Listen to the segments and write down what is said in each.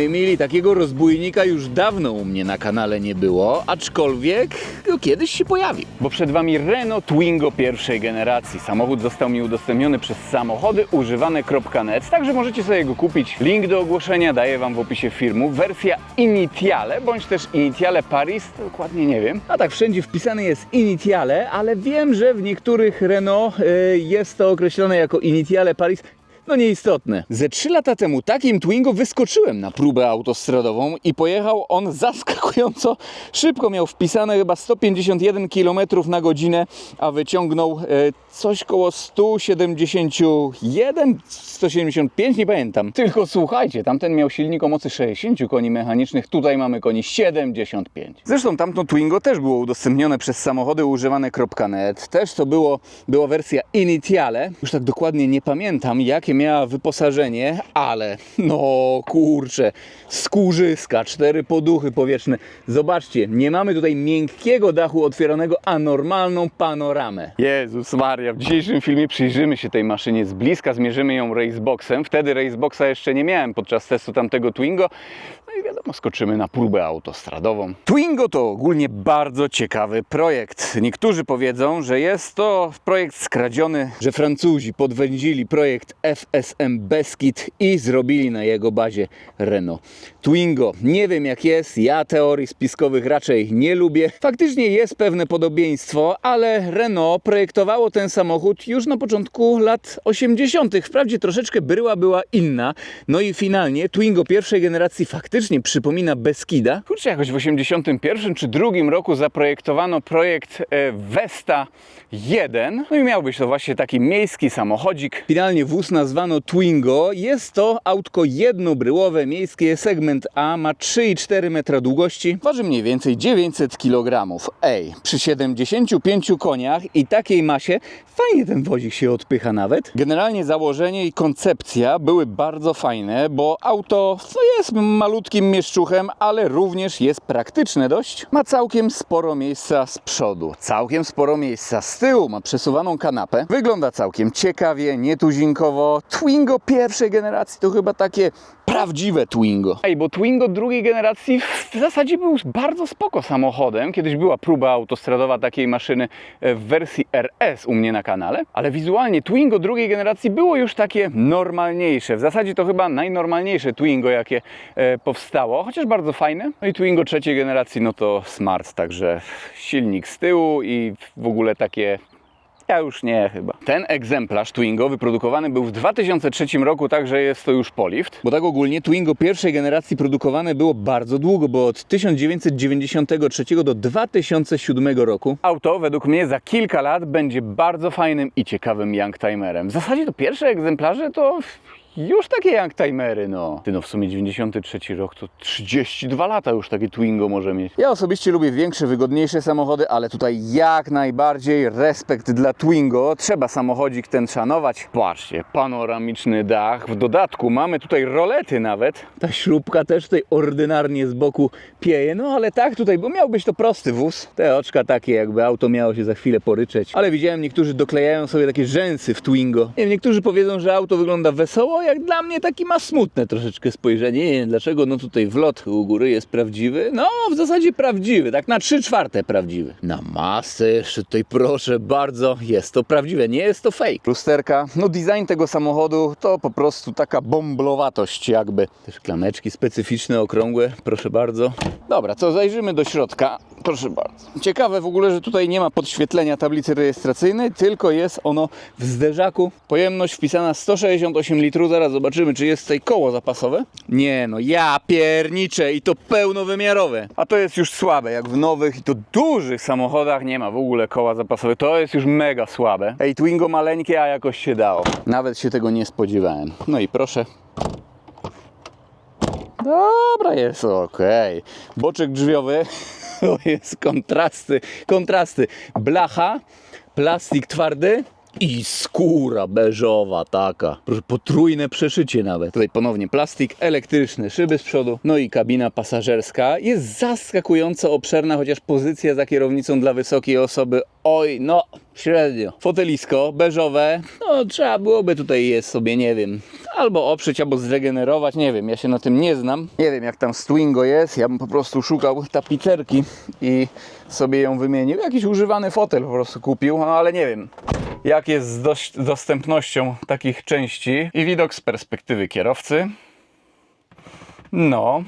moi mili, takiego rozbójnika już dawno u mnie na kanale nie było, aczkolwiek kiedyś się pojawi. Bo przed Wami Renault Twingo pierwszej generacji. Samochód został mi udostępniony przez samochodyużywane.net, także możecie sobie go kupić. Link do ogłoszenia daję Wam w opisie filmu. Wersja Initiale, bądź też Initiale Paris, dokładnie nie wiem. A tak, wszędzie wpisane jest Initiale, ale wiem, że w niektórych Renault jest to określone jako Initiale Paris. No nieistotne. Ze 3 lata temu takim Twingo wyskoczyłem na próbę autostradową i pojechał on zaskakująco szybko. Miał wpisane chyba 151 km na godzinę, a wyciągnął coś koło 171, 175, nie pamiętam. Tylko słuchajcie, tamten miał silnik o mocy 60 koni mechanicznych, tutaj mamy koni 75. Zresztą tamto Twingo też było udostępnione przez samochodyużywane.net. Też to była wersja Initiale. Już tak dokładnie nie pamiętam, jakie miała wyposażenie, ale no kurczę, skórzyska, 4 poduchy powietrzne. Zobaczcie, nie mamy tutaj miękkiego dachu otwieranego, a normalną panoramę. Jezus Maria, w dzisiejszym filmie przyjrzymy się tej maszynie z bliska, zmierzymy ją raceboxem. Wtedy raceboxa jeszcze nie miałem podczas testu tamtego Twingo. No i wiadomo, skoczymy na próbę autostradową. Twingo to ogólnie bardzo ciekawy projekt. Niektórzy powiedzą, że jest to projekt skradziony, że Francuzi podwędzili projekt FSM Beskid i zrobili na jego bazie Renault Twingo. Nie wiem jak jest, ja teorii spiskowych raczej nie lubię. Faktycznie jest pewne podobieństwo, ale Renault projektowało ten samochód już na początku lat 80. Wprawdzie troszeczkę bryła była inna. No i finalnie Twingo pierwszej generacji faktycznie przypomina Beskida. Kurczę, jakoś w 81 czy 2 roku zaprojektowano projekt Vesta 1. No i miał być to właśnie taki miejski samochodzik. Finalnie wóz nazwano Twingo. Jest to autko jednobryłowe, miejskie, segment A, ma 3,4 metra długości, waży mniej więcej 900 kg. Ej, przy 75 koniach i takiej masie fajnie ten wozik się odpycha nawet. Generalnie założenie i koncepcja były bardzo fajne, bo auto jest malutkim mieszczuchem, ale również jest praktyczne dość. Ma całkiem sporo miejsca z przodu, całkiem sporo miejsca z tyłu, ma przesuwaną kanapę. Wygląda całkiem ciekawie, nietuzinkowo. Twingo pierwszej generacji to chyba takie prawdziwe Twingo. Ej, bo Twingo drugiej generacji w zasadzie był bardzo spoko samochodem. Kiedyś była próba autostradowa takiej maszyny w wersji RS u mnie na kanale, ale wizualnie Twingo drugiej generacji było już takie normalniejsze. W zasadzie to chyba najnormalniejsze Twingo, jakie powstało, chociaż bardzo fajne. No i Twingo trzeciej generacji, no to smart, także silnik z tyłu i w ogóle takie... Ja już nie chyba. Ten egzemplarz Twingo wyprodukowany był w 2003 roku, także jest to już polift. Bo tak ogólnie Twingo pierwszej generacji produkowane było bardzo długo, bo od 1993 do 2007 roku. Auto według mnie za kilka lat będzie bardzo fajnym i ciekawym youngtimerem. W zasadzie to pierwsze egzemplarze to... już takie youngtimery, no. Ty, no w sumie 93 rok to 32 lata już takie Twingo może mieć. Ja osobiście lubię większe, wygodniejsze samochody, ale tutaj jak najbardziej respekt dla Twingo. Trzeba samochodzik ten szanować. Patrzcie, panoramiczny dach. W dodatku mamy tutaj rolety nawet. Ta śrubka też tutaj ordynarnie z boku pieje. No ale tak tutaj, bo miał być to prosty wóz. Te oczka takie, jakby auto miało się za chwilę poryczeć. Ale widziałem, niektórzy doklejają sobie takie rzęsy w Twingo. Nie wiem, niektórzy powiedzą, że auto wygląda wesoło, jak dla mnie taki ma smutne troszeczkę spojrzenie. Nie wiem dlaczego, no tutaj wlot u góry jest prawdziwy. No w zasadzie prawdziwy, tak na 3/4 prawdziwy. Na masę jeszcze tutaj proszę bardzo, jest to prawdziwe, nie jest to fake. Lusterka, no design tego samochodu to po prostu taka bomblowatość jakby. Te szklaneczki specyficzne, okrągłe, proszę bardzo. Dobra, co, zajrzymy do środka. Proszę bardzo. Ciekawe w ogóle, że tutaj nie ma podświetlenia tablicy rejestracyjnej, tylko jest ono w zderzaku. Pojemność wpisana 168 litrów. Zaraz zobaczymy, czy jest tutaj koło zapasowe. Nie no, ja pierniczę i to pełnowymiarowe. A to jest już słabe, jak w nowych i to dużych samochodach nie ma w ogóle koła zapasowe. To jest już mega słabe. Ej, Twingo maleńkie, a jakoś się dało. Nawet się tego nie spodziewałem. No i proszę. Dobra, jest okej. Boczek drzwiowy. To jest kontrasty. Blacha, plastik twardy i skóra beżowa taka. Proszę, potrójne przeszycie nawet. Tutaj ponownie plastik, elektryczne szyby z przodu. No i kabina pasażerska. Jest zaskakująco obszerna, chociaż pozycja za kierownicą dla wysokiej osoby, oj, no średnio. Fotelisko beżowe. No trzeba byłoby tutaj je sobie, nie wiem, albo oprzeć, albo zregenerować, nie wiem, ja się na tym nie znam. Nie wiem jak tam z Twingo jest, ja bym po prostu szukał tapicerki i sobie ją wymienił. Jakiś używany fotel po prostu kupił, no ale nie wiem jak jest z dostępnością takich części i widok z perspektywy kierowcy. No,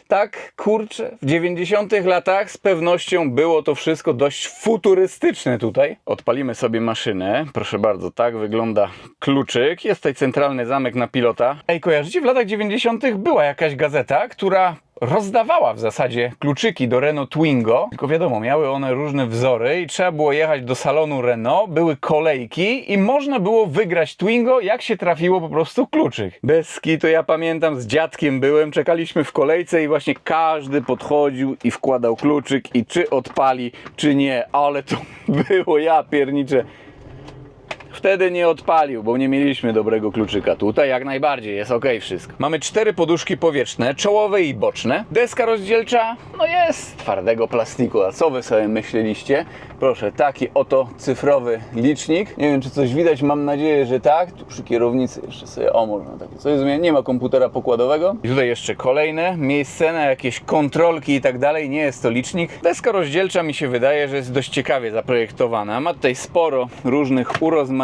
tak, kurczę, w 90 latach z pewnością było to wszystko dość futurystyczne tutaj. Odpalimy sobie maszynę, proszę bardzo, tak wygląda kluczyk. Jest tutaj centralny zamek na pilota. Ej, kojarzycie, w latach 90 była jakaś gazeta, która rozdawała w zasadzie kluczyki do Renault Twingo, tylko wiadomo, miały one różne wzory i trzeba było jechać do salonu Renault, były kolejki i można było wygrać Twingo, jak się trafiło po prostu kluczyk. Bez kitu, ja pamiętam, z dziadkiem byłem, czekaliśmy w kolejce i właśnie każdy podchodził i wkładał kluczyk i czy odpali, czy nie, ale to było, ja pierniczę. Wtedy nie odpalił, bo nie mieliśmy dobrego kluczyka. Tutaj jak najbardziej jest ok wszystko. Mamy 4 poduszki powietrzne, czołowe i boczne. Deska rozdzielcza, no jest z twardego plastiku. A co wy sobie myśleliście? Proszę, taki oto cyfrowy licznik. Nie wiem, czy coś widać, mam nadzieję, że tak. Tu przy kierownicy jeszcze sobie, o, można takie coś zmienić. Nie ma komputera pokładowego. I tutaj jeszcze kolejne miejsce na jakieś kontrolki i tak dalej. Nie jest to licznik. Deska rozdzielcza mi się wydaje, że jest dość ciekawie zaprojektowana. Ma tutaj sporo różnych urozmaiceń.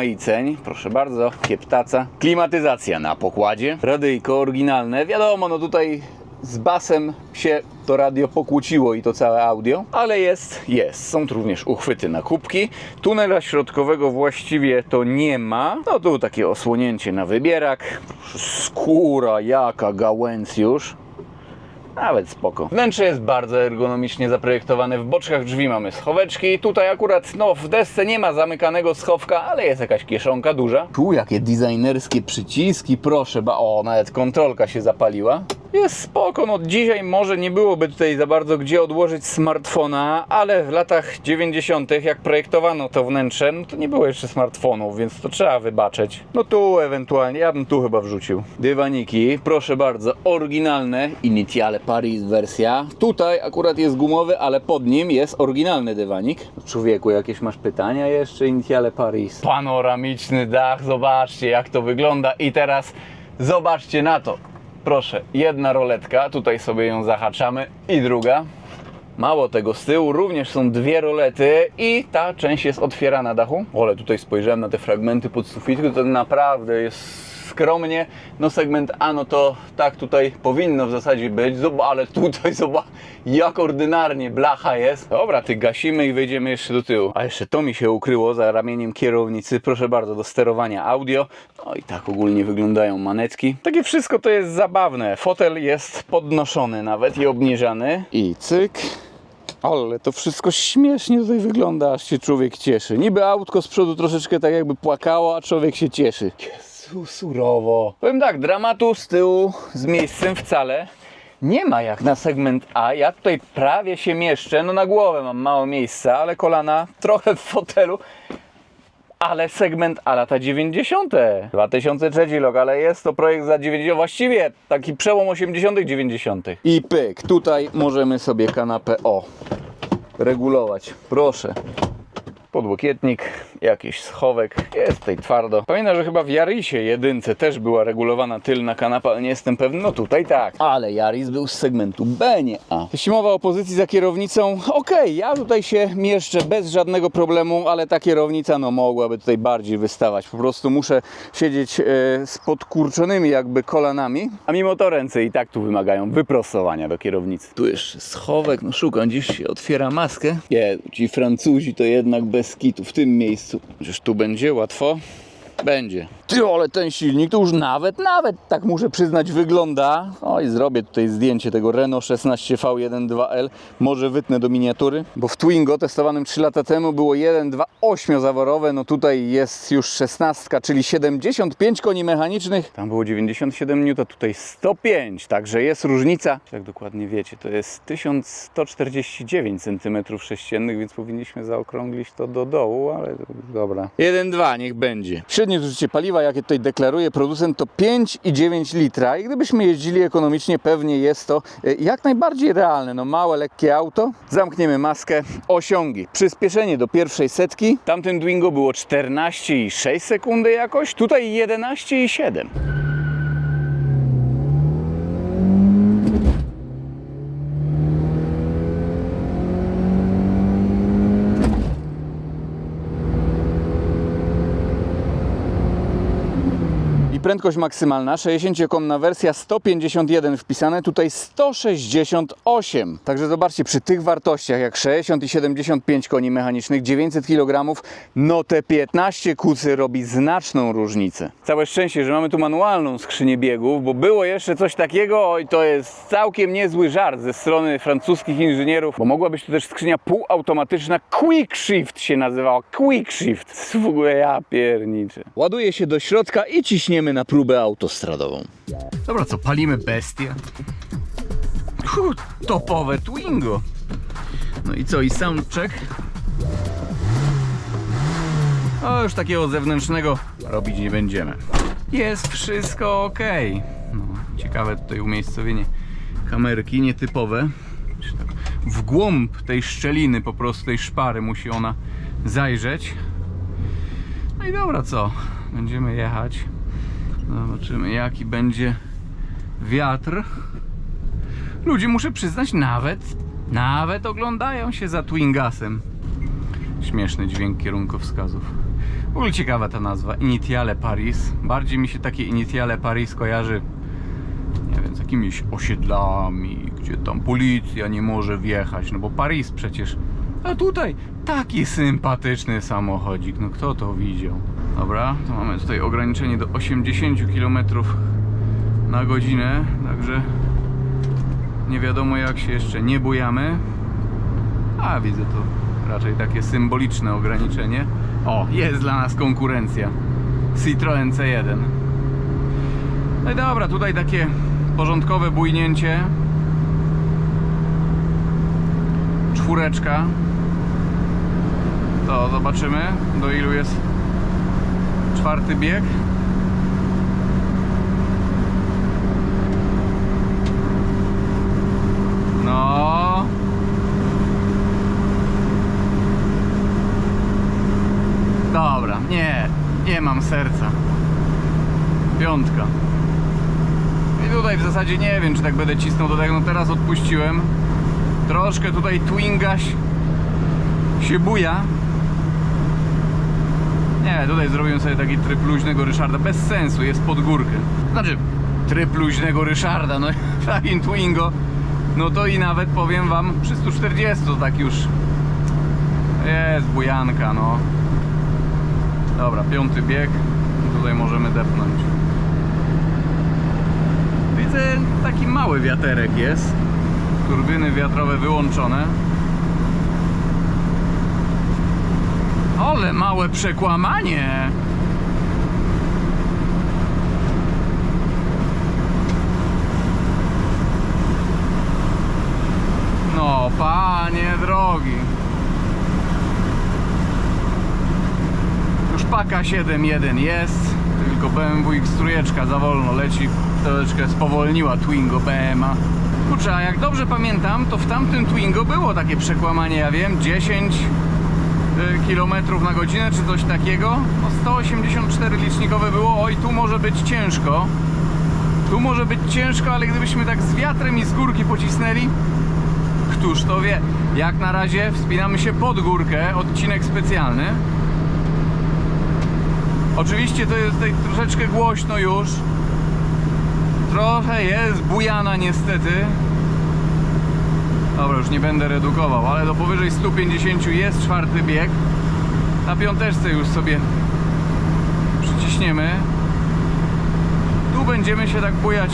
Proszę bardzo, kieptaca. Klimatyzacja na pokładzie. Radyjko oryginalne. Wiadomo, no tutaj z basem się to radio pokłóciło i to całe audio, ale jest. Są tu również uchwyty na kubki. Tunela środkowego właściwie to nie ma. No tu takie osłonięcie na wybierak. Skóra, jaka gałęzjusz. Nawet spoko. Wnętrze jest bardzo ergonomicznie zaprojektowane. W boczkach drzwi mamy schoweczki. Tutaj akurat, no w desce nie ma zamykanego schowka, ale jest jakaś kieszonka duża. Tu jakie designerskie przyciski, proszę. O, nawet kontrolka się zapaliła. Jest spoko, no dzisiaj może nie byłoby tutaj za bardzo gdzie odłożyć smartfona, ale w latach 90. jak projektowano to wnętrze, no to nie było jeszcze smartfonów, więc to trzeba wybaczyć. No tu ewentualnie, ja bym tu chyba wrzucił. Dywaniki, proszę bardzo, oryginalne, Initiale Paris wersja. Tutaj akurat jest gumowy, ale pod nim jest oryginalny dywanik. Człowieku, jakieś masz pytania jeszcze? Initiale Paris. Panoramiczny dach, zobaczcie jak to wygląda i teraz zobaczcie na to. Proszę, jedna roletka, tutaj sobie ją zahaczamy i druga. Mało tego, z tyłu również są 2 rolety i ta część jest otwierana dachu. Ale tutaj spojrzałem na te fragmenty pod sufitu, to naprawdę jest skromnie. No segment A, no to tak tutaj powinno w zasadzie być, ale tutaj zobacz jak ordynarnie blacha jest. Dobra, ty gasimy i wejdziemy jeszcze do tyłu. A jeszcze to mi się ukryło za ramieniem kierownicy, proszę bardzo, do sterowania audio. No i tak ogólnie wyglądają manetki. Takie wszystko to jest zabawne. Fotel jest podnoszony nawet i obniżany. I cyk. Ale to wszystko śmiesznie tutaj wygląda, aż się człowiek cieszy. Niby autko z przodu troszeczkę tak jakby płakało, a człowiek się cieszy. Jezu, surowo. Powiem tak, dramatu z tyłu z miejscem wcale nie ma jak na segment A. Ja tutaj prawie się mieszczę, no na głowę mam mało miejsca, ale kolana trochę w fotelu. Ale segment A lata 90. 2003 rok, ale jest to projekt za 90, właściwie taki przełom 80 90. I pyk, tutaj możemy sobie kanapę regulować, proszę. Podłokietnik, jakiś schowek, jest tutaj twardo. Pamiętam, że chyba w Yarisie jedynce też była regulowana tylna kanapa, ale nie jestem pewny, no tutaj tak. Ale Yaris był z segmentu B, nie A. Jeśli mowa o pozycji za kierownicą, okej, ja tutaj się mieszczę bez żadnego problemu, ale ta kierownica no mogłaby tutaj bardziej wystawać. Po prostu muszę siedzieć z podkurczonymi jakby kolanami, a mimo to ręce i tak tu wymagają wyprostowania do kierownicy. Tu jeszcze schowek, no szukam, gdzieś się otwiera maskę. Nie, ci Francuzi to jednak bez kitu w tym miejscu. Chociaż tu będzie łatwo. Będzie. Ty, ale ten silnik to już nawet tak muszę przyznać wygląda. Oj, zrobię tutaj zdjęcie tego Renault 16 V12L. Może wytnę do miniatury, bo w Twingo testowanym 3 lata temu było 1.2 8-zaworowe. No tutaj jest już 16, czyli 75 koni mechanicznych. Tam było 97 N, tutaj 105. Także jest różnica. Jak dokładnie wiecie, to jest 1149 cm3, więc powinniśmy zaokrąglić to do dołu, ale dobra. 1.2 niech będzie. Średnie zużycie paliwa paliwa, jakie tutaj deklaruje producent, to 5,9 litra i gdybyśmy jeździli ekonomicznie, pewnie jest to jak najbardziej realne. No małe, lekkie auto. Zamkniemy maskę. Osiągi. Przyspieszenie do pierwszej setki. Tamtym Twingo było 14,6 sekundy jakoś. Tutaj 11,7. I prędkość maksymalna, 60-konna wersja, 151 wpisane, tutaj 168. Także zobaczcie, przy tych wartościach jak 60 i 75 koni mechanicznych, 900 kg, no te 15 kucy robi znaczną różnicę. Całe szczęście, że mamy tu manualną skrzynię biegów, bo było jeszcze coś takiego, oj, to jest całkiem niezły żart ze strony francuskich inżynierów, bo mogła być to też skrzynia półautomatyczna, Quick Shift się nazywała, Quick Shift. W ogóle ja pierniczę. Ładuje się do środka i ciśniemy na próbę autostradową. Dobra, co, palimy bestię? Topowe Twingo. No i co, i soundcheck? O, już takiego zewnętrznego robić nie będziemy. Jest wszystko ok. No, ciekawe tutaj umiejscowienie kamerki, nietypowe. W głąb tej szczeliny, po prostu tej szpary musi ona zajrzeć. No i dobra, co? Będziemy jechać. Zobaczymy, jaki będzie wiatr. Ludzie, muszę przyznać, nawet oglądają się za Twingasem. Śmieszny dźwięk kierunkowskazów. W ogóle ciekawa ta nazwa, Initiale Paris. Bardziej mi się takie Initiale Paris kojarzy, nie wiem, z jakimiś osiedlami, gdzie tam policja nie może wjechać, no bo Paris przecież. A tutaj taki sympatyczny samochodzik, no kto to widział? Dobra, to mamy tutaj ograniczenie do 80 km na godzinę, także nie wiadomo jak się jeszcze nie bujamy. A widzę to raczej takie symboliczne ograniczenie. O, jest dla nas konkurencja. Citroen C1. No i dobra, tutaj takie porządkowe bujnięcie. Czwóreczka. To zobaczymy, do ilu jest czwarty bieg. No. Dobra, nie mam serca. Piątka. I tutaj w zasadzie nie wiem, czy tak będę cisnął do tego. No teraz odpuściłem. Troszkę tutaj Twingaś się buja. Nie, tutaj zrobiłem sobie taki tryb luźnego Ryszarda. Bez sensu, jest pod górkę. Znaczy, tryb luźnego Ryszarda, no takim Twingo. No to i nawet powiem wam, przy 140 to tak już jest bujanka, no. Dobra, piąty bieg. Tutaj możemy depnąć. Widzę, taki mały wiaterek jest. Turbiny wiatrowe wyłączone. Ale małe przekłamanie! No, panie drogi. Już paka 7.1 jest, tylko BMW X3 za wolno leci. Troszeczkę spowolniła Twingo BMA. Kurczę, a jak dobrze pamiętam, to w tamtym Twingo było takie przekłamanie, ja wiem, 10 km na godzinę czy coś takiego. No 184 licznikowe było. Oj, tu może być ciężko. Tu może być ciężko, ale gdybyśmy tak z wiatrem i z górki pocisnęli, któż to wie. Jak na razie wspinamy się pod górkę, odcinek specjalny. Oczywiście to jest tutaj troszeczkę głośno już. Trochę jest bujana niestety. Dobra, już nie będę redukował, ale do powyżej 150 jest czwarty bieg. Na piąteczce już sobie przyciśniemy. Tu będziemy się tak bujać.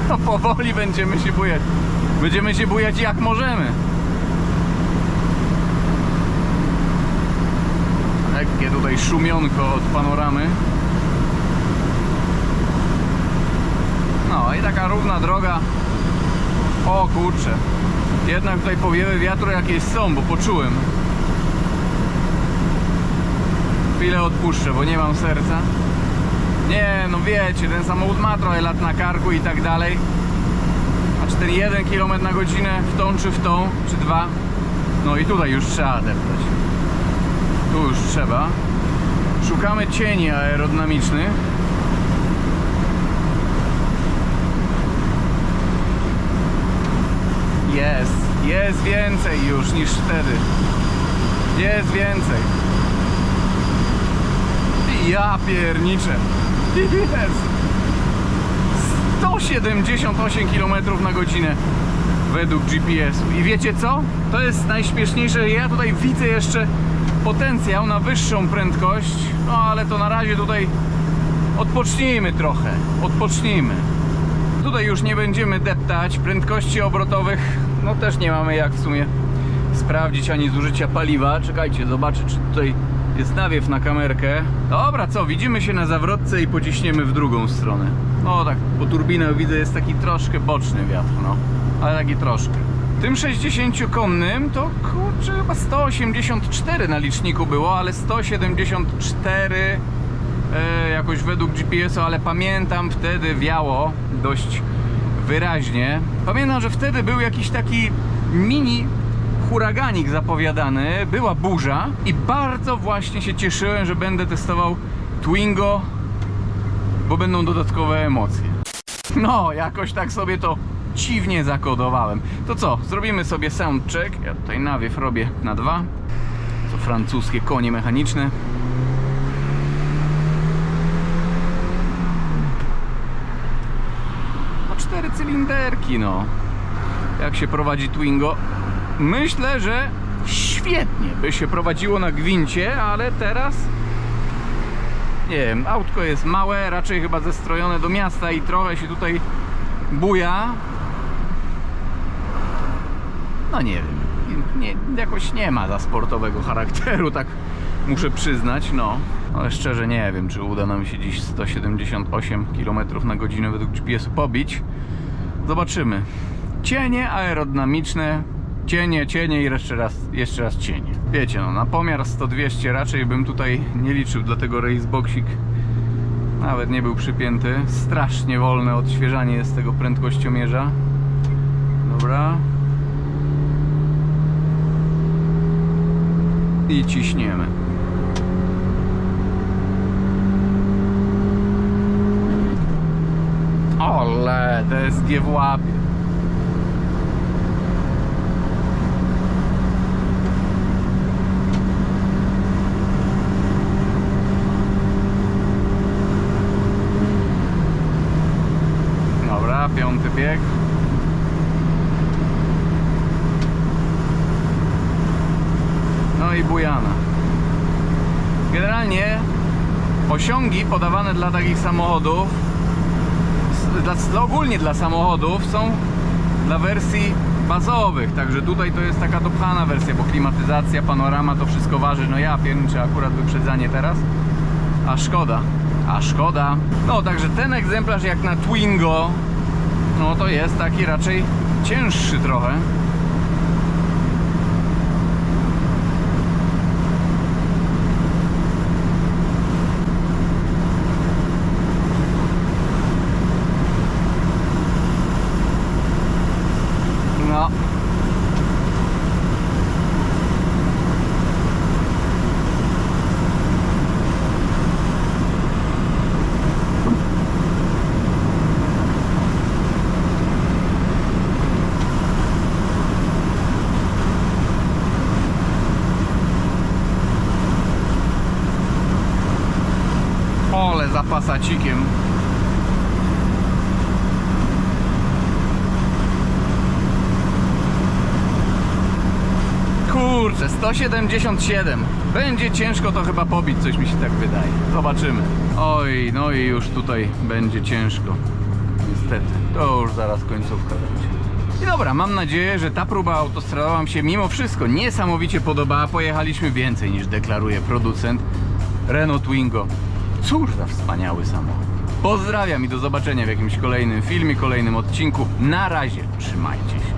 No powoli będziemy się bujać. Będziemy się bujać jak możemy. Lekkie tutaj szumionko od panoramy. No i taka równa droga. O kurczę. Jednak tutaj powiewy wiatru jakieś są, bo poczułem. Chwilę odpuszczę, bo nie mam serca. Nie, no wiecie, ten samochód ma trochę lat na karku i tak dalej. A 1 km na godzinę w tą czy w tą, czy 2. No i tutaj już trzeba deptać. Tu już trzeba. Szukamy cieni aerodynamicznych. Jest więcej już niż wtedy. Jest więcej. Ja pierniczę. Jest 178 km na godzinę według GPS-u. I wiecie co? To jest najśmieszniejsze. Ja tutaj widzę jeszcze potencjał na wyższą prędkość. No ale to na razie tutaj odpocznijmy trochę. Odpocznijmy. Tutaj już nie będziemy deptać prędkości obrotowych. No też nie mamy jak w sumie sprawdzić ani zużycia paliwa. Czekajcie, zobaczę, czy tutaj jest nawiew na kamerkę. Dobra, co? Widzimy się na zawrotce i pociśniemy w drugą stronę. No tak, po turbinach widzę, jest taki troszkę boczny wiatr, no. Ale taki troszkę. Tym 60-konnym to kurczę chyba 184 na liczniku było, ale 174 jakoś według GPS-u, ale pamiętam, wtedy wiało dość wyraźnie. Pamiętam, że wtedy był jakiś taki mini huraganik zapowiadany, była burza i bardzo właśnie się cieszyłem, że będę testował Twingo, bo będą dodatkowe emocje. No, jakoś tak sobie to dziwnie zakodowałem. To co, zrobimy sobie soundcheck. Ja tutaj nawiew robię na 2. To francuskie konie mechaniczne. No 4 cylinderki, no. Jak się prowadzi Twingo? Myślę, że świetnie by się prowadziło na gwincie, ale teraz nie wiem, autko jest małe, raczej chyba zestrojone do miasta i trochę się tutaj buja. No nie wiem, jakoś nie ma za sportowego charakteru, tak muszę przyznać, no. Ale szczerze nie wiem, czy uda nam się dziś 178 km na godzinę według GPS-u pobić. Zobaczymy. Cienie aerodynamiczne, cienie i jeszcze raz cienie. Wiecie, no na pomiar 100-200 raczej bym tutaj nie liczył, dlatego raceboxik nawet nie był przypięty. Strasznie wolne odświeżanie jest tego prędkościomierza. Dobra. I ciśniemy. Ole, DSG w łapie. Dobra, 5. bieg. No i bujana. Generalnie osiągi podawane dla takich samochodów, ogólnie dla samochodów, są dla wersji bazowych, także tutaj to jest taka dopchana wersja, bo klimatyzacja, panorama, to wszystko waży. No ja pierniczę, akurat wyprzedzanie teraz, a szkoda. No także ten egzemplarz jak na Twingo, no to jest taki raczej cięższy trochę. No. Ole za pasacikiem. Kurczę, 177. Będzie ciężko to chyba pobić, coś mi się tak wydaje. Zobaczymy. Oj, no i już tutaj będzie ciężko. Niestety, to już zaraz końcówka będzie. I dobra, mam nadzieję, że ta próba autostradowa Wam się mimo wszystko niesamowicie podobała. Pojechaliśmy więcej niż deklaruje producent. Renault Twingo. Cóż za wspaniały samochód. Pozdrawiam i do zobaczenia w jakimś kolejnym filmie, kolejnym odcinku. Na razie, trzymajcie się.